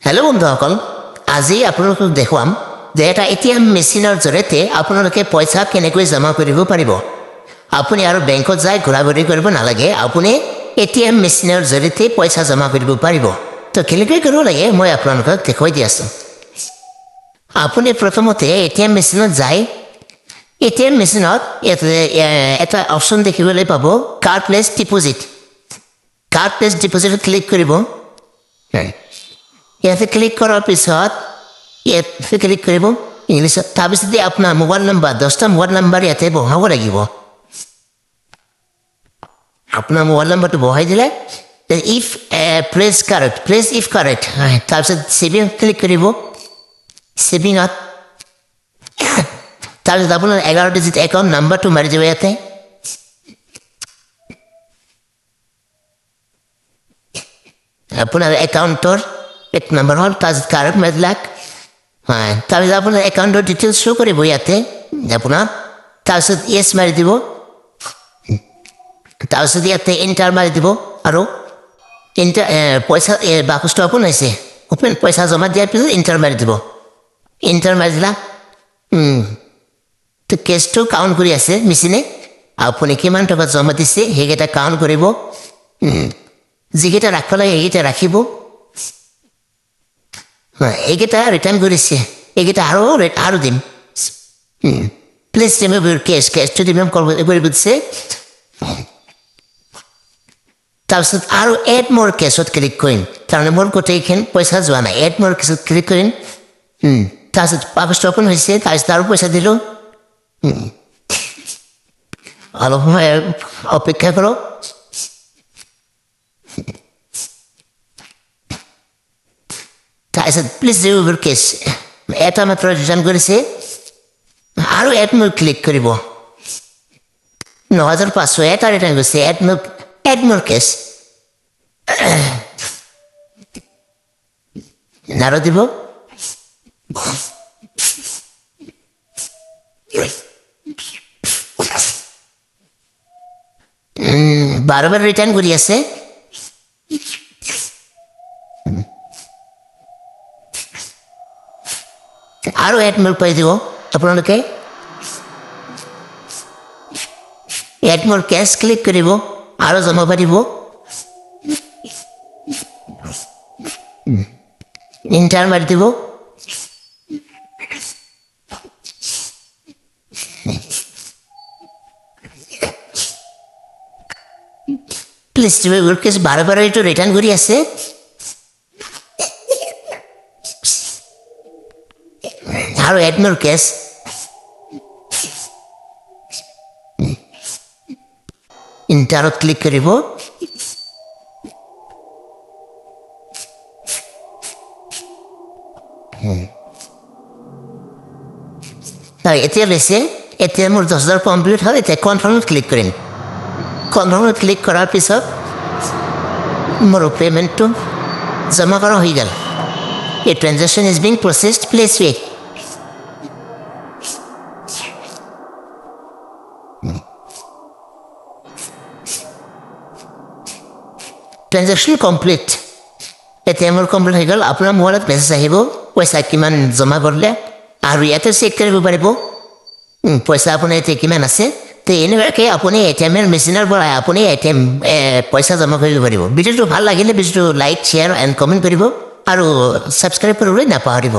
Hello' বন্ধুসকল, আজি আপোনালোকক দেখুৱাম যে এটা ATM মেচিনৰ জৰিয়তে আপোনালোকে পইচা কেনেকৈ জমা কৰিব পাৰিব। আপুনি আৰু বেংকত যাই ঘূৰা ঘূৰি কৰিব নালাগে, আপুনি ATM মেচিনৰ জৰিয়তে পইচা জমা কৰিব পাৰিব। তো কেনেকৈ কৰিব লাগে মই আপোনালোকক দেখুৱাই দি আছোঁ। আপুনি প্ৰথমতে ATM মেচিনত যায়। ATM মেচিনত এটা অপশ্যন দেখিবলৈ পাব, কাৰ্ডলেছ ডিপ'জিট। কাৰ্ডলেছ ডিপ'জিটত ক্লিক কৰিব। ইয়াতে ক্লিক কৰাৰ পিছত ইয়াতে ক্লিক কৰিব ইংলিছত। তাৰপিছতে আপোনাৰ মোবাইল নম্বৰ 10টা মোবাইল নম্বৰ ইয়াতে বহাব লাগিব। আপোনাৰ মোবাইল নম্বৰটো বহাই দিলে ইফ প্লেচ ইফ কাৰেক্ট, তাৰপিছত ছেভিঙত ক্লিক কৰিব। ছেভিঙত তাৰপিছত আপোনাৰ 11 ডিজিট একাউণ্ট নাম্বাৰটো মাৰি দিব ইয়াতে। আপোনাৰ একাউণ্টৰ এক নম্বৰ হ'ল, তাৰপিছত কাৰেক্ট মাৰি দিলাক। তাৰপিছত আপোনাৰ একাউণ্টৰ ডিটেইলছ শ্ব' কৰিব ইয়াতে আপোনাৰ। তাৰপিছত য়েছ মাৰি দিব। তাৰপিছত ইয়াতে এণ্টাৰ মাৰি দিব আৰু পইচা বাকচটো অ'পেন হৈছে। পইচা জমা দিয়াৰ পিছত এণ্টাৰ মাৰি দিব। এণ্টাৰ মাৰি দিলা। তো কেছটো কাউণ্ট কৰি আছে মেচিনে। আপুনি কিমান টকা জমা দিছে সেইকেইটা কাউণ্ট কৰিব। যিকেইটা ৰাখিব লাগে সেইকেইটা ৰাখিব। এইকেইটা ৰিটাৰ্ণ কৰিছে, এইকেইটা আৰু দিম। প্লিজ ৰিমুভ ইউৰ কেছটো ৰিমুভ কৰিব দিছে। তাৰপিছত আৰু এড মোৰ কেছত ক্লিক কৰিম, তাৰমানে মোৰ গোটেইখিনি পইচা যোৱা নাই। এড মোৰ কেছত ক্লিক কৰিম। তাৰপিছত বাকচটো অ'পেন হৈছে। তাৰপিছত আৰু পইচা দিলোঁ। অলপ সময় অপেক্ষা কৰক। তাৰপিছত প্লিজ ৰিমুভ ইউৰ কেছ, এটা মাত্ৰ ৰিটাৰ্ণ কৰিছে। আৰু এড মোৰ ক্লিক কৰিব। 9,500 এটা ৰিটাৰ্ণ কৰিছে। এড মোৰ কেছ আৰু দিব। বাৰ ৰিটাৰ্ণ কৰি আছে। আৰু এড মোৰ পাই দিব আপোনালোকে। এড মোৰ কেছ ক্লিক কৰিব আৰু জমা পাৰিব। এণ্টাৰ মাৰি দিব। প্লিজ ইউৰ কেছ বাৰ এইটো ৰিটাৰ্ণ কৰি আছে। আৰু এড মোৰ কেছ এণ্টাৰত ক্লিক কৰিব। এতিয়া লৈছে। এতিয়া মোৰ 10,000 কমপ্লিট হ'ল। এতিয়া কনফাৰ্মত ক্লিক কৰিম। কনফাৰ্মত ক্লিক কৰাৰ পিছত মোৰ পে'মেণ্টটো জমা কৰা হৈ গ'ল। এই transaction is being processed, please wait. Transaction complete. এতিয়া মোৰ কমপ্লিট হৈ গ'ল। আপোনাৰ মোবাইলত মেছেজ আহিব পইচা কিমান জমা কৰিলে, আৰু ইয়াতে চেক কৰিব পাৰিব পইচা আপোনাৰ এতিয়া কিমান আছে। তো এনেকুৱাকৈ আপুনি ATM মেচিনৰ পৰা আপুনি পইচা জমা কৰিব পাৰিব। ভিডিঅ'টো ভাল লাগিলে ভিডিঅ'টো লাইক, শ্বেয়াৰ এণ্ড কমেণ্ট কৰিব আৰু ছাবস্ক্ৰাইব কৰিবলৈ নাপাহৰিব।